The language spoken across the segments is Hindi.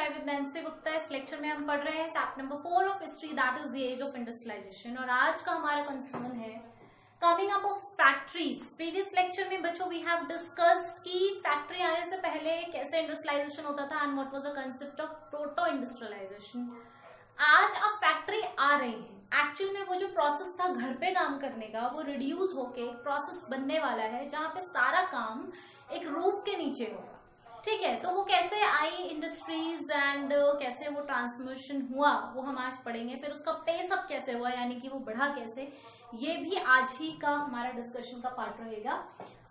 चाय विद नैंसी गुप्ता। इस लेक्चर में हम पढ़ रहे हैं chapter number 4 of history, that is the age of industrialisation. और आज का हमारा कंसर्न है coming up of factories. Previous lecture में बच्चों वी हैव डिस्कस्ड कि फैक्ट्री आने से पहले कैसे इंडस्ट्रियलाइजेशन होता था and what was the concept of proto industrialisation. आज अब फैक्ट्री आ रही है। एक्चुअल में वो जो प्रोसेस था घर पे काम करने का, वो रिड्यूस होके प्रोसेस बनने वाला है जहां पे सारा काम एक रूफ के नीचे होगा। ठीक है, तो वो कैसे आई इंडस्ट्रीज एंड कैसे वो ट्रांसफॉर्मेशन हुआ वो हम आज पढ़ेंगे। फिर उसका पेस अप कैसे हुआ, यानी कि वो बढ़ा कैसे, ये भी आज ही का हमारा डिस्कशन का पार्ट रहेगा।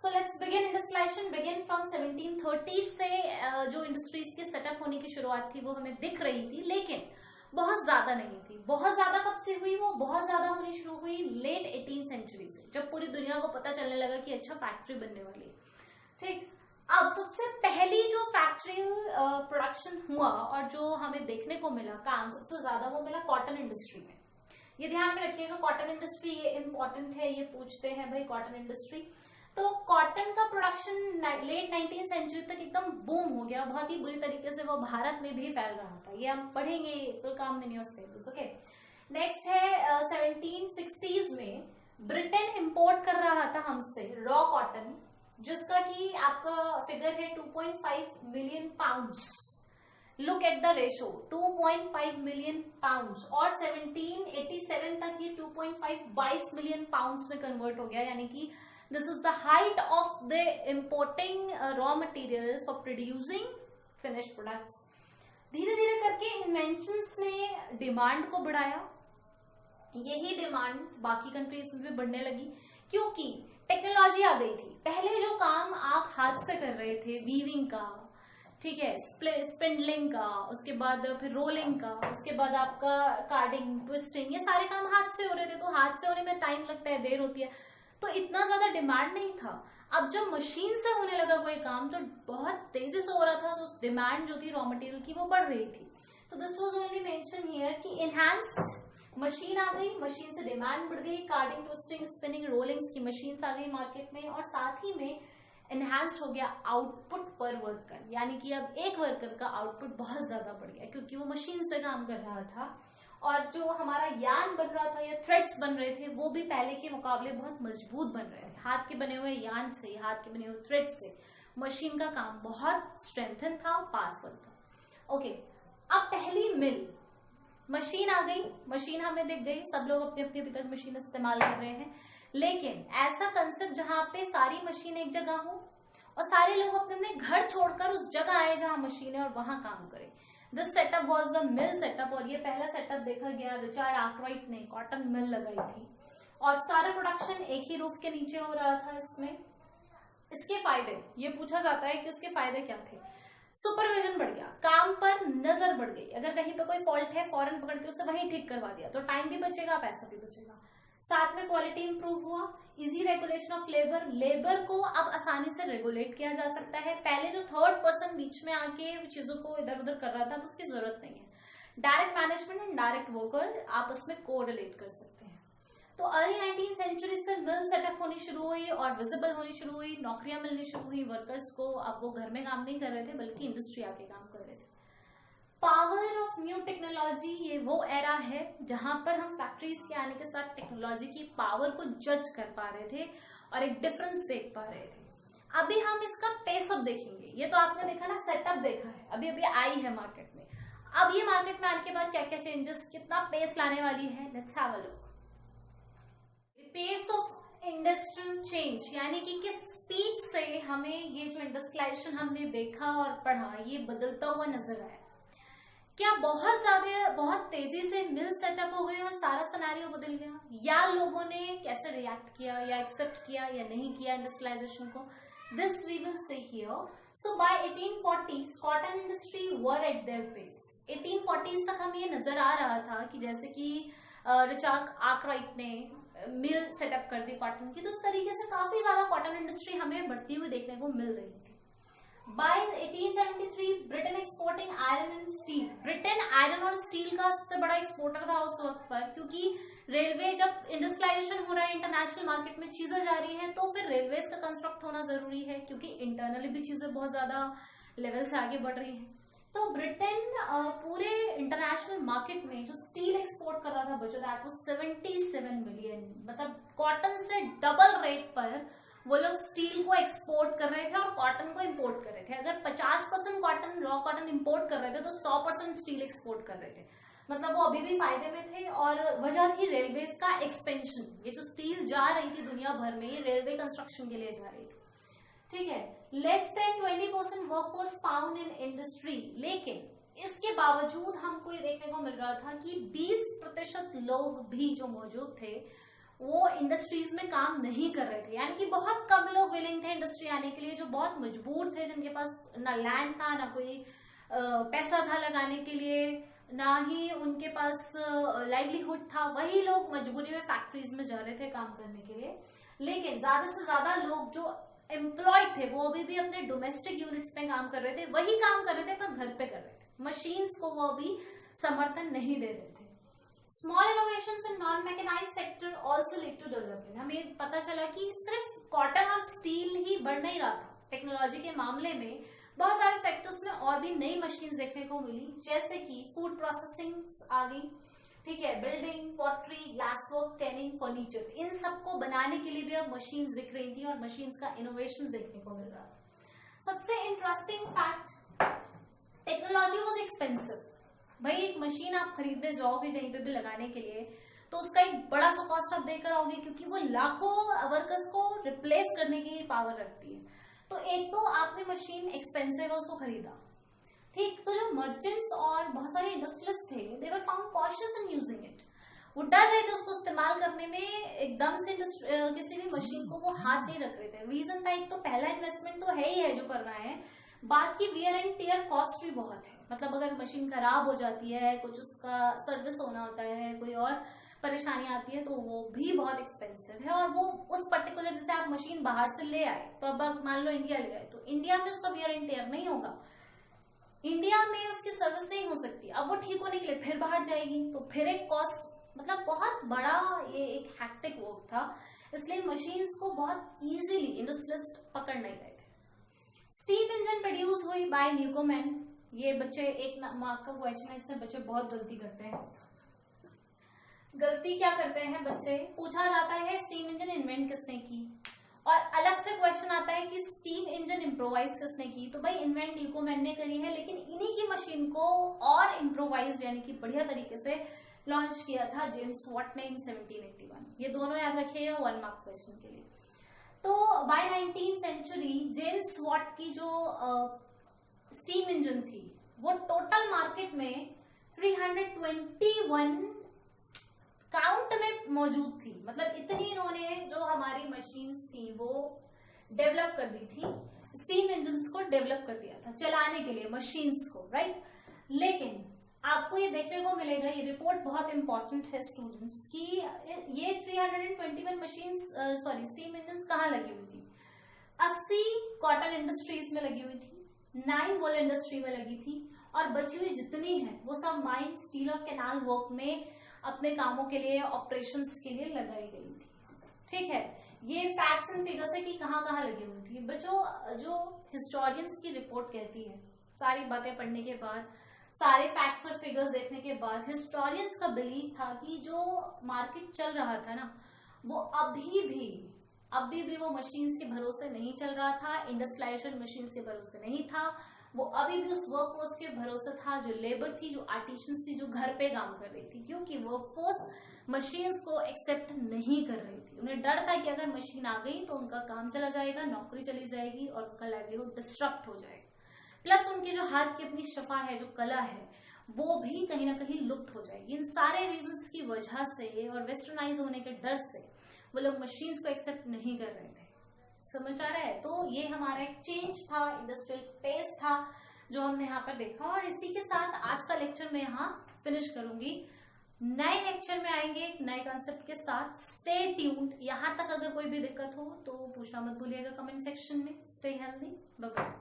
So let's begin. Industrialisation begin from 1730 से जो इंडस्ट्रीज के सेटअप होने की शुरुआत थी वो हमें दिख रही थी, लेकिन बहुत ज्यादा नहीं थी। बहुत ज्यादा कब से हुई? वो बहुत ज्यादा होनी शुरू हुई लेट 18th सेंचुरी से, जब पूरी दुनिया को पता चलने लगा कि अच्छा फैक्ट्री बनने वाली है। ठीक, अब सबसे पहली जो फैक्ट्री प्रोडक्शन हुआ और जो हमें देखने को मिला काम सबसे ज्यादा, वो मिला कॉटन इंडस्ट्री में। ये ध्यान में रखिएगा, कॉटन इंडस्ट्री ये इंपॉर्टेंट है। ये पूछते हैं भाई कॉटन इंडस्ट्री, तो कॉटन का प्रोडक्शन लेट 19th सेंचुरी तक एकदम बूम हो गया। बहुत ही बुरी तरीके से वो भारत में भी फैल रहा था। ये हम पढ़ेंगे फुल काम में न्यूज पेपर्स। ओके, नेक्स्ट है 1760s में ब्रिटेन इंपोर्ट कर रहा था हमसे रॉ कॉटन, जिसका कि आपका फिगर है 2.5 million pounds. Look at the ratio, 2.5 million pounds, और 1787 तक ये 22 मिलियन पाउंड्स में कन्वर्ट हो गया। यानी कि this is the height of the importing raw material for producing finished products. धीरे धीरे करके इन्वेंशंस ने डिमांड को बढ़ाया। यही डिमांड बाकी कंट्रीज में भी बढ़ने लगी, क्योंकि टेक्नोलॉजी आ गई थी। पहले जो काम आप हाथ से कर रहे थे, वीविंग का, ठीक है, स्पिंडलिंग का, उसके बाद फिर रोलिंग का, उसके बाद आपका कार्डिंग, ट्विस्टिंग, ये सारे काम हाथ से हो रहे थे। तो हाथ से होने में टाइम लगता है, देर होती है, तो इतना ज्यादा डिमांड नहीं था। अब जब मशीन से होने लगा कोई काम तो बहुत तेजी से हो रहा था, तो उस डिमांड जो थी रॉ मटेरियल की वो बढ़ रही थी। तो this was only mention here कि एनहांस्ड मशीन आ गई, मशीन से डिमांड बढ़ गई, कार्डिंग, ट्विस्टिंग, स्पिनिंग, रोलिंग्स की मशीन्स आ गई मार्केट में, और साथ ही में एनहांस हो गया आउटपुट पर वर्कर। यानी कि अब एक वर्कर का आउटपुट बहुत ज्यादा बढ़ गया, क्योंकि वो मशीन से काम कर रहा था। और जो हमारा यार्न बन रहा था या थ्रेड्स बन रहे थे, वो भी पहले के मुकाबले बहुत मजबूत बन रहे थे। हाथ के बने हुए यार्न से, हाथ के बने हुए थ्रेड से मशीन का काम बहुत स्ट्रेंथन था, पावरफुल था। ओके, अब पहली मिल, मशीन आ गई, मशीन हमें दिख गई, सब लोग अपनी अपनी अभी तक मशीन इस्तेमाल कर रहे हैं। लेकिन ऐसा कंसेप्ट जहां पे सारी मशीन एक जगह हो और सारे लोग अपने अपने घर छोड़कर उस जगह आए जहां मशीन है और वहां काम करें, this setup was the mill setup. और ये पहला सेटअप देखा गया, रिचर्ड आर्कराइट ने कॉटन मिल लगाई थी, और सारा प्रोडक्शन एक ही रूफ के नीचे हो रहा था। इसमें इसके फायदे ये पूछा जाता है कि उसके फायदे क्या थे। सुपरविजन बढ़ गया, काम पर नजर बढ़ गई। अगर कहीं पे कोई फॉल्ट है फौरन पकड़ के उसे वहीं ठीक करवा दिया, तो टाइम भी बचेगा, पैसा भी बचेगा। साथ में क्वालिटी इंप्रूव हुआ, easy regulation of labour, labour को अब आसानी से रेगुलेट किया जा सकता है। पहले जो थर्ड पर्सन बीच में आके चीजों को इधर उधर कर रहा था, तो उसकी जरूरत नहीं है। Direct management and direct worker आपस में कोरिलेट कर सकते हैं। तो अर्ली 19th सेंचुरी से मिल सेटअप होनी शुरू हुई और विजिबल होनी शुरू हुई, नौकरियां मिलनी शुरू हुई वर्कर्स को। अब वो घर में काम नहीं कर रहे थे, बल्कि इंडस्ट्री आके काम कर रहे थे। पावर ऑफ न्यू टेक्नोलॉजी, ये वो एरा है जहां पर हम फैक्ट्रीज के आने के साथ टेक्नोलॉजी की पावर को जज कर पा रहे थे और एक डिफरेंस देख पा रहे थे। अभी हम इसका पेस अप देखेंगे। ये तो आपने देखा ना, सेटअप देखा है, अभी अभी आई है मार्केट में। अब ये मार्केट में आने के बाद क्या क्या चेंजेस, कितना पेस लाने वाली है, let's have a look. Pace of industrial change, यानी कि किस स्पीड से हमें ये जो इंडस्ट्रियलाइजेशन हमने देखा और पढ़ा, ये बदलता हुआ नजर आया। क्या बहुत ज्यादा बहुत तेजी से मिल सेटअप हो गए और सारा सिनेरियो बदल गया, या लोगों ने कैसे रिएक्ट किया या एक्सेप्ट किया या नहीं किया इंडस्ट्रियलाइजेशन को, this we will see here. So by 1840s cotton industry were at their pace. 1840s तक हमें ये नजर आ रहा था कि जैसे कि रिचर्ड आर्कराइट ने मिल सेटअप कर दी कॉटन की, तो उस तरीके से काफी ज्यादा कॉटन इंडस्ट्री हमें बढ़ती हुई देखने को मिल रही थी। By 1873 Britain exporting iron and steel. Britain iron और स्टील का सबसे बड़ा एक्सपोर्टर था उस वक्त पर, क्योंकि रेलवे, जब इंडस्ट्रियलाइजेशन हो रहा है, इंटरनेशनल मार्केट में चीजें जा रही हैं, तो फिर रेलवेज का कंस्ट्रक्ट होना जरूरी है, क्योंकि इंटरनली भी चीजें बहुत ज्यादा लेवल से आगे बढ़ रही हैं। तो ब्रिटेन पूरे इंटरनेशनल मार्केट में जो स्टील एक्सपोर्ट कर रहा था बच्चों, दैट वाज 77 मिलियन, मतलब कॉटन से डबल रेट पर वो लोग स्टील को एक्सपोर्ट कर रहे थे और कॉटन को इंपोर्ट कर रहे थे। अगर 50% कॉटन, रॉ कॉटन इंपोर्ट कर रहे थे तो 100% स्टील एक्सपोर्ट कर रहे थे, मतलब वो अभी भी फायदे में थे। और वजह थी रेलवेज का एक्सपेंशन। ये जो स्टील जा रही थी दुनिया भर में, ये रेलवे कंस्ट्रक्शन के लिए जा रही थी, ठीक है। Less than 20% workforce found in industry, लेकिन इसके बावजूद हमको ये देखने को मिल रहा था कि 20% लोग भी जो मौजूद थे वो इंडस्ट्रीज में काम नहीं कर रहे थे। यानी कि बहुत कम लोग विलिंग थे इंडस्ट्री आने के लिए, जो बहुत मजबूर थे, जिनके पास ना लैंड था, ना कोई पैसा था लगाने के लिए, ना ही उनके पास लाइवलीहुड था। वही लोग मजबूरी में फैक्ट्रीज में जा रहे थे काम करने के लिए। लेकिन ज्यादा से ज्यादा लोग जो एम्प्लॉयड थे वो अभी भी अपने डोमेस्टिक यूनिट्स पे काम कर रहे थे, वही काम कर रहे थे पर घर पे कर रहे थे। मशीन्स को वो अभी समर्थन नहीं दे रहे थे। Small innovations in non mechanised sector also lead to development. हमें पता चला कि सिर्फ कॉटन और स्टील ही बढ़ नहीं रहा था, टेक्नोलॉजी के मामले में बहुत सारे सेक्टर्स में और भी नई मशीन देखने को मिली, जैसे कि फूड प्रोसेसिंग आ गई, ठीक है, building, pottery, glass work, tanning, furniture, इन सबको बनाने के लिए भी अब मशीन दिख रही थी और मशीन का इनोवेशन देखने को मिल रहा था। सबसे interesting fact, technology was expensive. भाई एक मशीन आप खरीदने जाओगे कहीं पे भी लगाने के लिए तो उसका एक बड़ा सा कॉस्ट आप देकर आओगे, क्योंकि वो लाखों वर्कर्स को रिप्लेस करने की पावर रखती है। तो एक तो आपने मशीन एक्सपेंसिव है उसको खरीदा, ठीक, तो जो मर्चेंट्स और बहुत सारे इंडस्ट्रियलिस्ट थे, they were found cautious in using it. वो डर रहे थे उसको इस्तेमाल करने में, एकदम से किसी भी मशीन को वो हाथ नहीं रख रहे थे। रीजन था, एक तो पहला इन्वेस्टमेंट तो है ही है जो करना है, बाकी वियर एंड टियर कॉस्ट भी बहुत है। मतलब अगर मशीन खराब हो जाती है, कुछ उसका सर्विस होना होता है, कोई और परेशानी आती है, तो वो भी बहुत एक्सपेंसिव है। और वो उस पर्टिकुलर, जैसे आप मशीन बाहर से ले आए, तो अब आप मान लो इंडिया ले आए, तो इंडिया में उसका वियर एंड टियर नहीं होगा, इंडिया में उसकी सर्विस नहीं हो सकती। अब वो ठीक होने के लिए फिर बाहर जाएगी, तो फिर एक कॉस्ट, मतलब बहुत बड़ा ये एक हैक्टिक वर्क था। इसलिए मशीन्स को बहुत इजीली इंडस्ट्रियलिस्ट पकड़ नहीं रहे थे। स्टीम इंजन प्रोड्यूस हुई बाय न्यूकोमैन। ये बच्चे, एक मार्क का क्वेश्चन है, इससे बच्चे बहुत गलती करते हैं। गलती क्या करते हैं बच्चे, पूछा जाता है स्टीम इंजन इन्वेंट किसने की, और अलग से क्वेश्चन आता है कि स्टीम इंजन इम्प्रोवाइज किसने की। तो भाई इन्वेंट न्यूकोमैन ने करी है, लेकिन इन्हीं की मशीन को और इम्प्रोवाइज यानी कि बढ़िया तरीके से लॉन्च किया था जेम्स वॉट ने इन 1781। ये दोनों याद रखिएगा 1 मार्क क्वेश्चन के लिए। तो bye 19th century James Watt की जो स्टीम इंजन थी वो टोटल मार्केट में 321 काउंट में मौजूद थी। मतलब इतनी इन्होंने जो हमारी मशीन्स थी वो डेवलप कर दी थी, स्टीम इंजन्स को डेवलप कर दिया था चलाने के लिए मशीन्स को, राइट। लेकिन आपको ये देखने को मिलेगा, ये रिपोर्ट बहुत इंपॉर्टेंट है स्टूडेंट्स की, ये 321 मशीन्स स्टीम इंजन्स कहाँ लगी हुई थी। 80 कॉटन इंडस्ट्रीज में लगी हुई थी, 9 वुल इंडस्ट्री में लगी थी, और बची हुई जितनी है वो सब माइन, स्टील और कैनाल वर्क में अपने कामों के लिए, ऑपरेशंस के लिए लगाई गई थी, ठीक है। ये फैक्ट्स एंड फिगर्स है कि कहाँ कहाँ लगी हुई थी। बच्चों जो हिस्टोरियंस की रिपोर्ट कहती है, सारी बातें पढ़ने के बाद, सारे फैक्ट्स और फिगर्स देखने के बाद, हिस्टोरियंस का बिलीव था कि जो मार्केट चल रहा था ना, वो अभी भी वो मशीन्स के भरोसे नहीं चल रहा था, इंडस्ट्रियलाइजेशन मशीन के भरोसे नहीं था, वो अभी भी उस वर्कफोर्स के भरोसे था, जो लेबर थी, जो आर्टिशंस थी, जो घर पे काम कर रही थी, क्योंकि वर्कफोर्स मशीन्स को एक्सेप्ट नहीं कर रही थी। उन्हें डर था कि अगर मशीन आ गई तो उनका काम चला जाएगा, नौकरी चली जाएगी और उनका लाइवलीहुड डिस्टर्ब हो जाएगा। प्लस उनकी जो हाथ की अपनी शफा है, जो कला है, वो भी कहीं ना कहीं लुप्त हो जाएगी। इन सारे रीजंस की वजह से और वेस्टर्नाइज होने के डर से वो लोग मशीन्स को एक्सेप्ट नहीं कर रहे थे। समझ आ रहा है? तो ये हमारा एक चेंज था, इंडस्ट्रियल फेज था जो हमने यहाँ पर देखा। और इसी के साथ आज का लेक्चर मैं यहाँ फिनिश करूंगी। नए लेक्चर में आएंगे एक नए कॉन्सेप्ट के साथ। Stay tuned. यहाँ तक अगर कोई भी दिक्कत हो तो पूछना मत भूलिएगा कमेंट सेक्शन में। Stay healthy, bye bye.